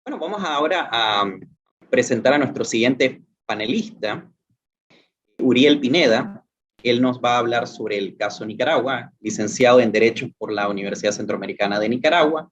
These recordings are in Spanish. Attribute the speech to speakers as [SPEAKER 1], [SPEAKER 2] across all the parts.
[SPEAKER 1] Bueno, vamos ahora a presentar a nuestro siguiente panelista, Uriel Pineda. Él nos va a hablar sobre el caso Nicaragua, licenciado en Derechos por la Universidad Centroamericana de Nicaragua.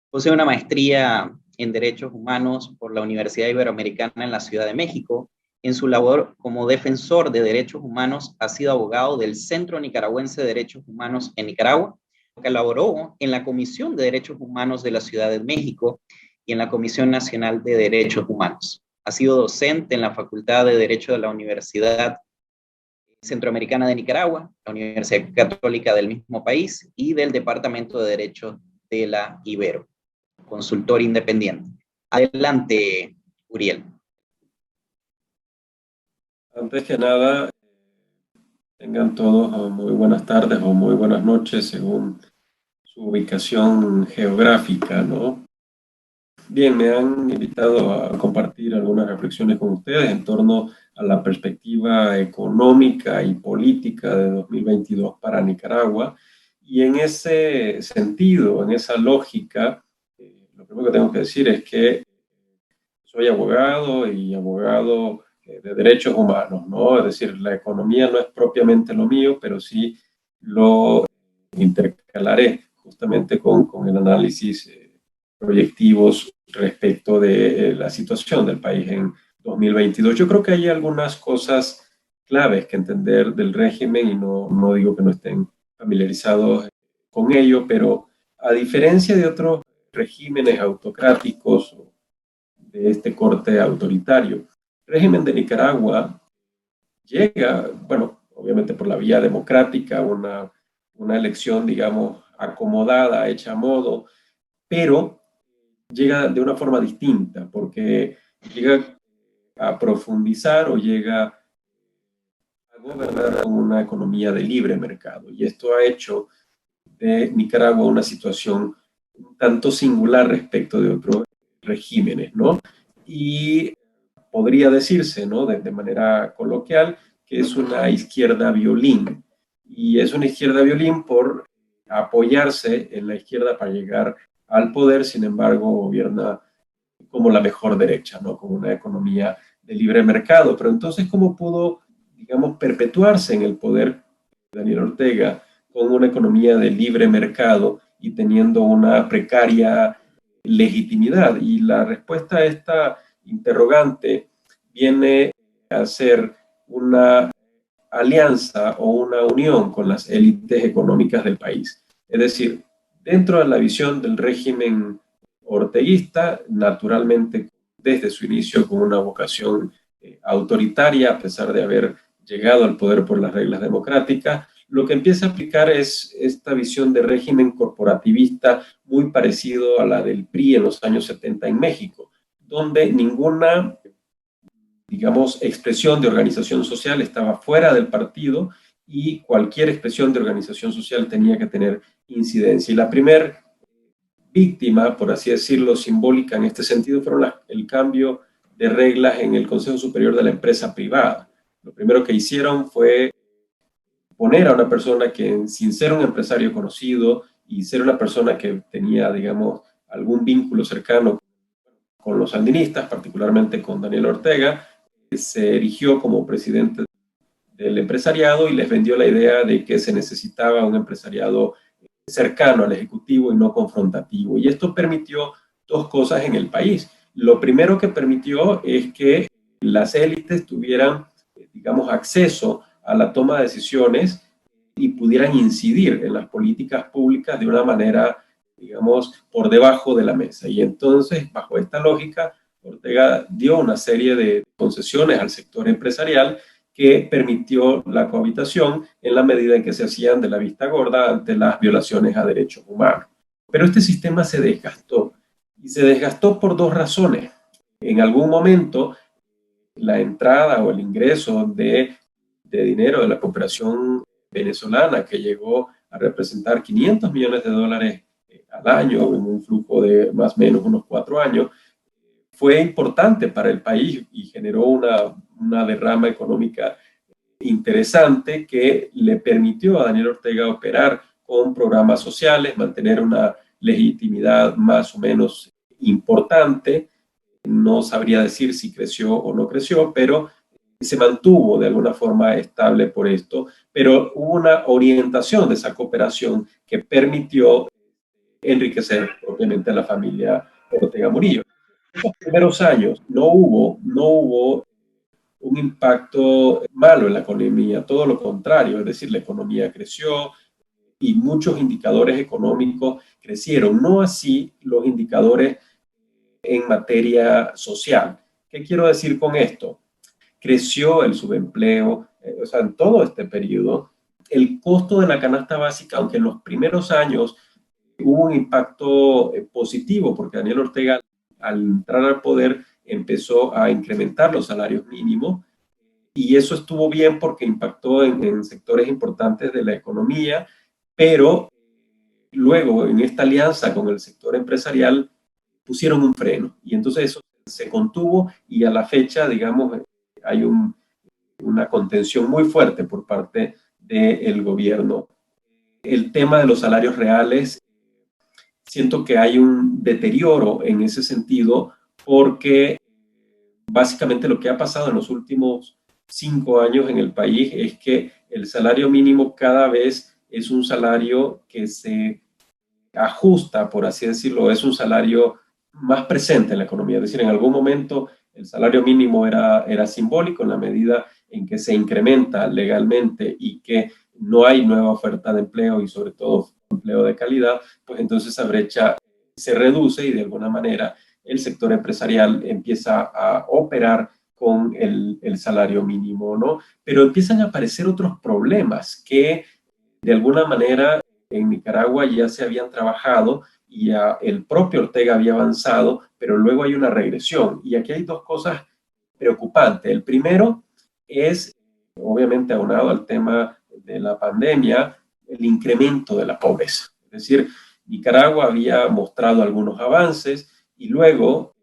[SPEAKER 1] Posee una maestría en Derechos Humanos por la Universidad Iberoamericana en la Ciudad de México. En su labor como defensor de derechos humanos ha sido abogado del Centro Nicaragüense de Derechos Humanos en Nicaragua, que laboró en la Comisión de Derechos Humanos de la Ciudad de México y en la Comisión Nacional de Derechos Humanos. Ha sido docente en la Facultad de Derecho de la Universidad Centroamericana de Nicaragua, la Universidad Católica del mismo país y del Departamento de Derecho de la Ibero. Consultor independiente. Adelante, Uriel.
[SPEAKER 2] Antes que nada, tengan todos muy buenas tardes o muy buenas noches según su ubicación geográfica, ¿no? Bien, me han invitado a compartir algunas reflexiones con ustedes en torno a la perspectiva económica y política de 2022 para Nicaragua. Y en ese sentido, en esa lógica, lo primero que tengo que decir es que soy abogado y abogado de derechos humanos, ¿no? Es decir, la economía no es propiamente lo mío, pero sí lo intercalaré justamente con el análisis proyectivos respecto de la situación del país en 2022. Yo creo que hay algunas cosas claves que entender del régimen y no digo que no estén familiarizados con ello, pero a diferencia de otros regímenes autocráticos de este corte autoritario, el régimen de Nicaragua llega, bueno, obviamente por la vía democrática, una elección, digamos, acomodada, hecha a modo, pero llega de una forma distinta, porque llega a profundizar o llega a gobernar con una economía de libre mercado. Y esto ha hecho de Nicaragua una situación un tanto singular respecto de otros regímenes, ¿no? Y podría decirse, ¿no? De manera coloquial, que es una izquierda violín. Y es una izquierda violín por apoyarse en la izquierda para llegar al poder, sin embargo, gobierna como la mejor derecha, ¿no? Como una economía de libre mercado. Pero entonces, ¿cómo pudo, digamos, perpetuarse en el poder Daniel Ortega con una economía de libre mercado y teniendo una precaria legitimidad? Y la respuesta a esta interrogante viene a ser una alianza o una unión con las élites económicas del país. Es decir, dentro de la visión del régimen orteguista, naturalmente desde su inicio con una vocación autoritaria, a pesar de haber llegado al poder por las reglas democráticas, lo que empieza a aplicar es esta visión de régimen corporativista muy parecido a la del PRI en los años 70 en México, donde ninguna, digamos, expresión de organización social estaba fuera del partido y cualquier expresión de organización social tenía que tener incidencia. Y la primera víctima, por así decirlo, simbólica en este sentido, fueron el cambio de reglas en el Consejo Superior de la Empresa Privada. Lo primero que hicieron fue poner a una persona que, sin ser un empresario conocido y ser una persona que tenía, digamos, algún vínculo cercano con los sandinistas, particularmente con Daniel Ortega, se erigió como presidente del empresariado y les vendió la idea de que se necesitaba un empresariado cercano al Ejecutivo y no confrontativo. Y esto permitió dos cosas en el país. Lo primero que permitió es que las élites tuvieran, digamos, acceso a la toma de decisiones y pudieran incidir en las políticas públicas de una manera, digamos, por debajo de la mesa. Y entonces, bajo esta lógica, Ortega dio una serie de concesiones al sector empresarial que permitió la cohabitación en la medida en que se hacían de la vista gorda ante las violaciones a derechos humanos. Pero este sistema se desgastó y se desgastó por dos razones. En algún momento, la entrada o el ingreso de dinero de la cooperación venezolana, que llegó a representar $500 millones al año en un flujo de más o menos unos 4 años, fue importante para el país y generó una derrama económica interesante que le permitió a Daniel Ortega operar con programas sociales, mantener una legitimidad más o menos importante. No sabría decir si creció o no creció, pero se mantuvo de alguna forma estable por esto, pero hubo una orientación de esa cooperación que permitió enriquecer propiamente a la familia Ortega Murillo. En los primeros años no hubo un impacto malo en la economía, todo lo contrario, es decir, la economía creció y muchos indicadores económicos crecieron, no así los indicadores en materia social. ¿Qué quiero decir con esto? Creció el subempleo, o sea, en todo este periodo, el costo de la canasta básica, aunque en los primeros años hubo un impacto positivo, porque Daniel Ortega, al entrar al poder, empezó a incrementar los salarios mínimos, y eso estuvo bien porque impactó en sectores importantes de la economía, pero luego en esta alianza con el sector empresarial pusieron un freno, y entonces eso se contuvo, y a la fecha, digamos, hay una contención muy fuerte por parte del gobierno. El tema de los salarios reales, siento que hay un deterioro en ese sentido, porque básicamente lo que ha pasado en los últimos 5 años en el país es que el salario mínimo cada vez es un salario que se ajusta, por así decirlo, es un salario más presente en la economía. Es decir, en algún momento el salario mínimo era simbólico en la medida en que se incrementa legalmente y que no hay nueva oferta de empleo y sobre todo empleo de calidad, pues entonces esa brecha se reduce y de alguna manera el sector empresarial empieza a operar con el salario mínimo, ¿no? Pero empiezan a aparecer otros problemas que de alguna manera en Nicaragua ya se habían trabajado y ya el propio Ortega había avanzado, pero luego hay una regresión. Y aquí hay dos cosas preocupantes. El primero es, obviamente aunado al tema de la pandemia, el incremento de la pobreza. Es decir, Nicaragua había mostrado algunos avances y luego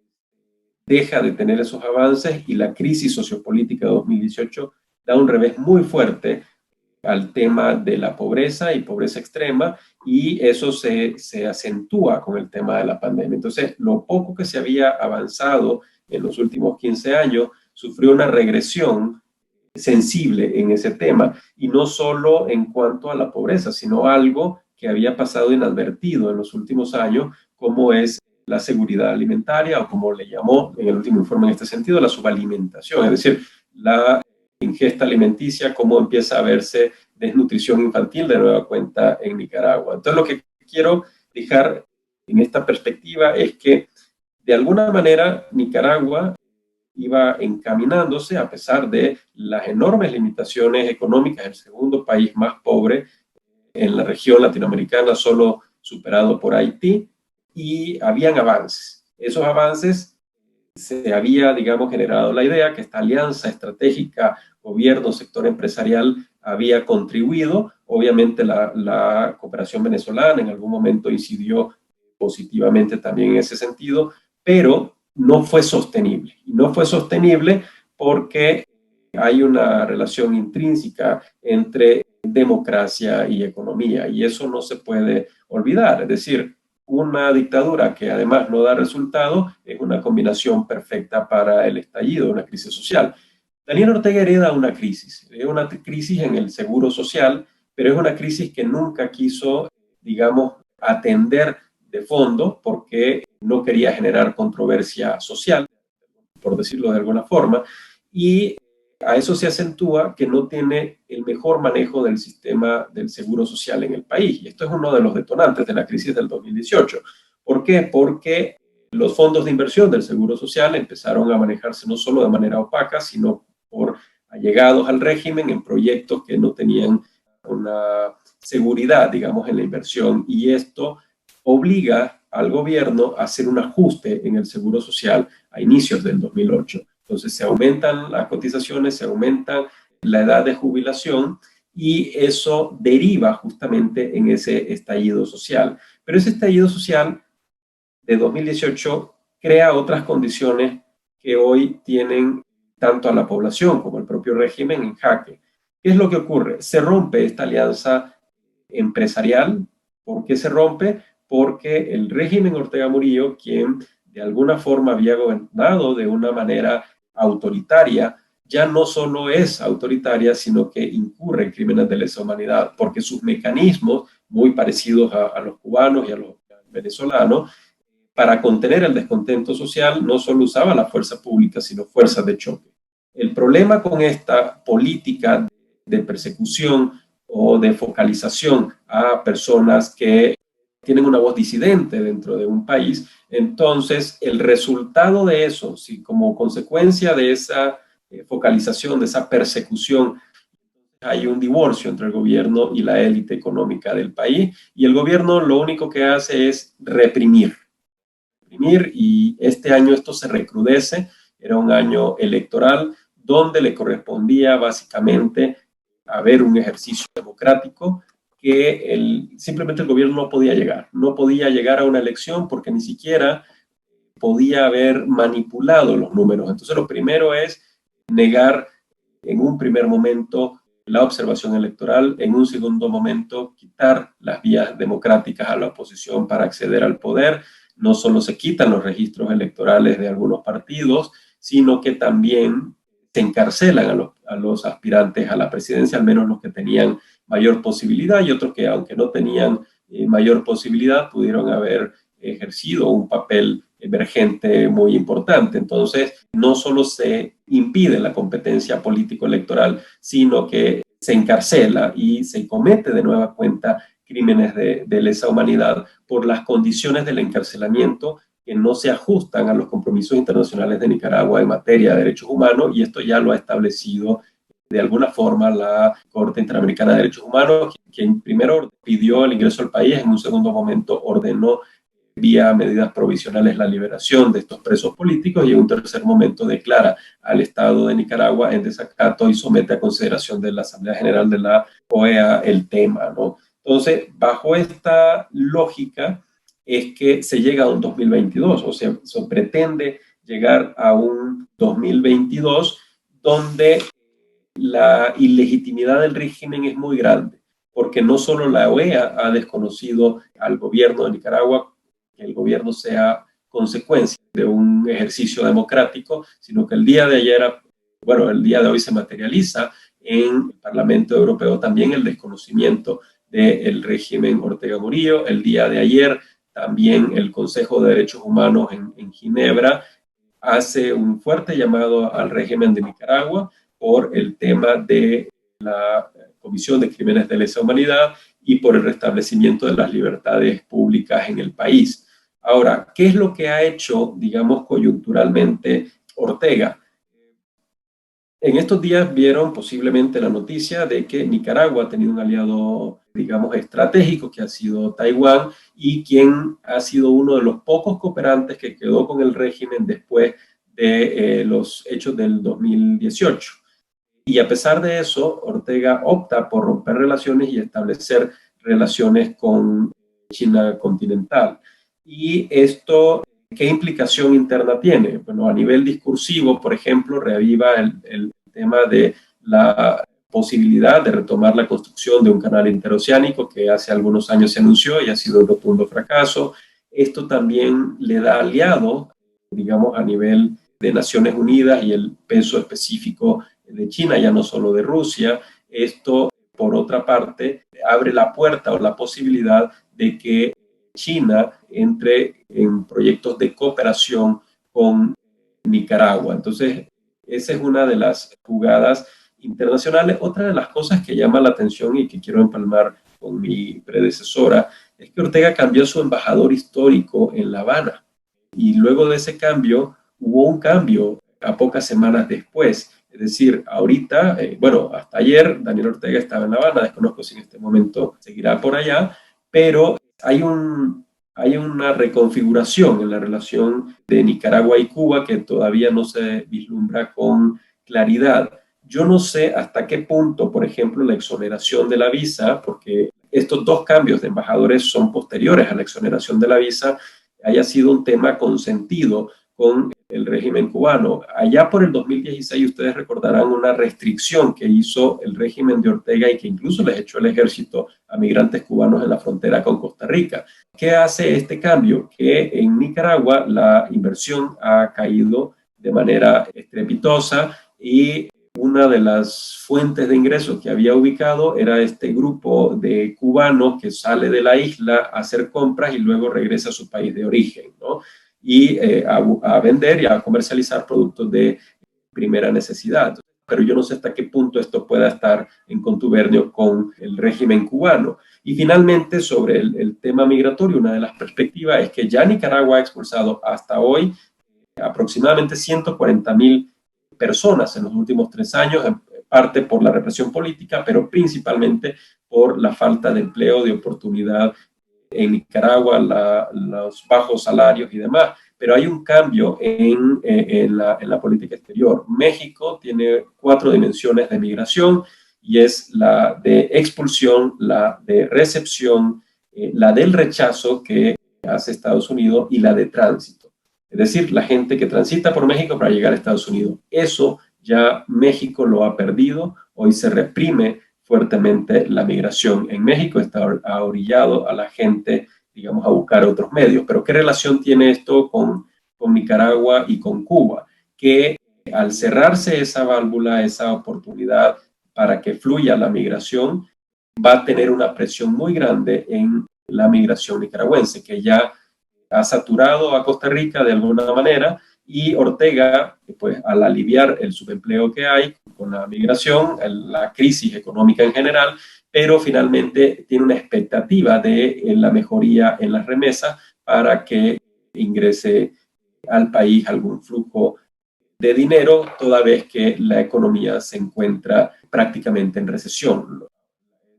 [SPEAKER 2] deja de tener esos avances y la crisis sociopolítica de 2018 da un revés muy fuerte al tema de la pobreza y pobreza extrema, y eso se acentúa con el tema de la pandemia. Entonces, lo poco que se había avanzado en los últimos 15 años sufrió una regresión sensible en ese tema, y no solo en cuanto a la pobreza, sino algo que había pasado inadvertido en los últimos años, como es la seguridad alimentaria, o como le llamó en el último informe en este sentido, la subalimentación, es decir, la ingesta alimenticia, cómo empieza a verse desnutrición infantil de nueva cuenta en Nicaragua. Entonces, lo que quiero dejar en esta perspectiva es que, de alguna manera, Nicaragua iba encaminándose, a pesar de las enormes limitaciones económicas, el segundo país más pobre en la región latinoamericana, solo superado por Haití, y habían avances. Esos avances se había, digamos, generado la idea que esta alianza estratégica gobierno-sector empresarial había contribuido. Obviamente la cooperación venezolana en algún momento incidió positivamente también en ese sentido, pero no fue sostenible. Y no fue sostenible porque hay una relación intrínseca entre democracia y economía, y eso no se puede olvidar. Es decir, una dictadura que además no da resultado es una combinación perfecta para el estallido de una crisis social. Daniel Ortega hereda una crisis en el seguro social, pero es una crisis que nunca quiso, digamos, atender de fondo porque no quería generar controversia social, por decirlo de alguna forma, y a eso se acentúa que no tiene el mejor manejo del sistema del seguro social en el país. Y esto es uno de los detonantes de la crisis del 2018. ¿Por qué? Porque los fondos de inversión del seguro social empezaron a manejarse no solo de manera opaca, sino por allegados al régimen en proyectos que no tenían una seguridad, digamos, en la inversión. Y esto obliga al gobierno a hacer un ajuste en el seguro social a inicios del 2008. Entonces se aumentan las cotizaciones, se aumenta la edad de jubilación, y eso deriva justamente en ese estallido social. Pero ese estallido social de 2018 crea otras condiciones que hoy tienen tanto a la población como al propio régimen en jaque. ¿Qué es lo que ocurre? Se rompe esta alianza empresarial. ¿Por qué se rompe? Porque el régimen Ortega Murillo, quien de alguna forma había gobernado de una manera autoritaria, ya no solo es autoritaria, sino que incurre en crímenes de lesa humanidad, porque sus mecanismos, muy parecidos a los cubanos y a los venezolanos, para contener el descontento social, no solo usaba la fuerza pública, sino fuerzas de choque. El problema con esta política de persecución o de focalización a personas que tienen una voz disidente dentro de un país, entonces el resultado de eso, si como consecuencia de esa focalización, de esa persecución, hay un divorcio entre el gobierno y la élite económica del país, y el gobierno lo único que hace es reprimir, y este año esto se recrudece. Era un año electoral donde le correspondía básicamente haber un ejercicio democrático que simplemente el gobierno no podía llegar a una elección porque ni siquiera podía haber manipulado los números. Entonces lo primero es negar en un primer momento la observación electoral, en un segundo momento quitar las vías democráticas a la oposición para acceder al poder. No solo se quitan los registros electorales de algunos partidos, sino que también se encarcelan a los aspirantes a la presidencia, al menos los que tenían mayor posibilidad, y otros que, aunque no tenían mayor posibilidad, pudieron haber ejercido un papel emergente muy importante. Entonces, no solo se impide la competencia político-electoral, sino que se encarcela y se comete de nueva cuenta crímenes de lesa humanidad por las condiciones del encarcelamiento que no se ajustan a los compromisos internacionales de Nicaragua en materia de derechos humanos, y esto ya lo ha establecido de alguna forma la Corte Interamericana de Derechos Humanos, quien primero pidió el ingreso al país, en un segundo momento ordenó vía medidas provisionales la liberación de estos presos políticos, y en un tercer momento declara al Estado de Nicaragua en desacato y somete a consideración de la Asamblea General de la OEA el tema, ¿no? Entonces, bajo esta lógica es que se llega a un 2022, o sea, se pretende llegar a un 2022 donde la ilegitimidad del régimen es muy grande, porque no solo la OEA ha desconocido al gobierno de Nicaragua, que el gobierno sea consecuencia de un ejercicio democrático, sino que el día de ayer, bueno, el día de hoy se materializa en el Parlamento Europeo también el desconocimiento del régimen Ortega Murillo. El día de ayer también el Consejo de Derechos Humanos en Ginebra hace un fuerte llamado al régimen de Nicaragua por el tema de la comisión de crímenes de lesa humanidad y por el restablecimiento de las libertades públicas en el país. Ahora, ¿qué es lo que ha hecho, digamos, coyunturalmente Ortega? En estos días vieron posiblemente la noticia de que Nicaragua ha tenido un aliado, digamos, estratégico, que ha sido Taiwán, y quien ha sido uno de los pocos cooperantes que quedó con el régimen después de los hechos del 2018. Y a pesar de eso, Ortega opta por romper relaciones y establecer relaciones con China continental. Y esto, ¿qué implicación interna tiene? Bueno, a nivel discursivo, por ejemplo, reaviva el tema de la posibilidad de retomar la construcción de un canal interoceánico que hace algunos años se anunció y ha sido un rotundo fracaso. Esto también le da aliado, digamos, a nivel de Naciones Unidas y el peso específico de China, ya no solo de Rusia. Esto, por otra parte, abre la puerta o la posibilidad de que China entre en proyectos de cooperación con Nicaragua. Entonces, esa es una de las jugadas internacionales. Otra de las cosas que llama la atención y que quiero empalmar con mi predecesora es que Ortega cambió su embajador histórico en La Habana, y luego de ese cambio hubo un cambio a pocas semanas después. Es decir, ahorita, bueno, hasta ayer Daniel Ortega estaba en La Habana, desconozco si en este momento seguirá por allá, pero hay una reconfiguración en la relación de Nicaragua y Cuba que todavía no se vislumbra con claridad. Yo no sé hasta qué punto, por ejemplo, la exoneración de la visa, porque estos dos cambios de embajadores son posteriores a la exoneración de la visa, haya sido un tema consentido con el régimen cubano. Allá por el 2016 ustedes recordarán una restricción que hizo el régimen de Ortega y que incluso les echó el ejército a migrantes cubanos en la frontera con Costa Rica. ¿Qué hace este cambio? Que en Nicaragua la inversión ha caído de manera estrepitosa y una de las fuentes de ingresos que había ubicado era este grupo de cubanos que sale de la isla a hacer compras y luego regresa a su país de origen, ¿no? Y a vender y a comercializar productos de primera necesidad. Pero yo no sé hasta qué punto esto pueda estar en contubernio con el régimen cubano. Y finalmente, sobre el tema migratorio, una de las perspectivas es que ya Nicaragua ha expulsado hasta hoy aproximadamente 140,000 personas en los últimos 3 años, en parte por la represión política, pero principalmente por la falta de empleo, de oportunidad en Nicaragua, los bajos salarios y demás. Pero hay un cambio en la política exterior. México tiene 4 dimensiones de migración y es la de expulsión, la de recepción, la del rechazo que hace Estados Unidos y la de tránsito. Es decir, la gente que transita por México para llegar a Estados Unidos. Eso ya México lo ha perdido. Hoy se reprime fuertemente la migración en México, está orillado a la gente, digamos, a buscar otros medios. Pero ¿qué relación tiene esto con Nicaragua y con Cuba? Que al cerrarse esa válvula, esa oportunidad para que fluya la migración, va a tener una presión muy grande en la migración nicaragüense, que ya ha saturado a Costa Rica de alguna manera, y Ortega, pues al aliviar el subempleo que hay con la migración, la crisis económica en general, pero finalmente tiene una expectativa de la mejoría en las remesas para que ingrese al país algún flujo de dinero, toda vez que la economía se encuentra prácticamente en recesión.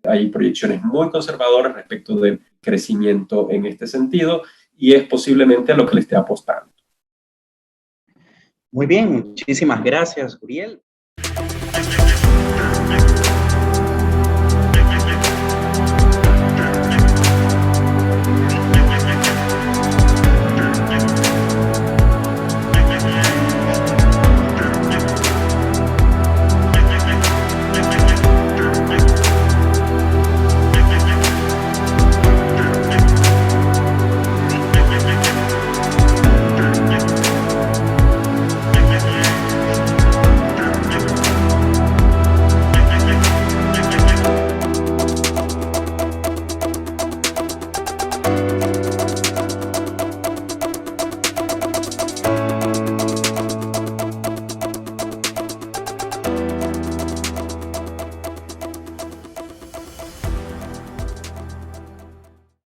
[SPEAKER 2] Hay proyecciones muy conservadoras respecto del crecimiento en este sentido y es posiblemente a lo que le esté apostando.
[SPEAKER 1] Muy bien, muchísimas gracias, Uriel.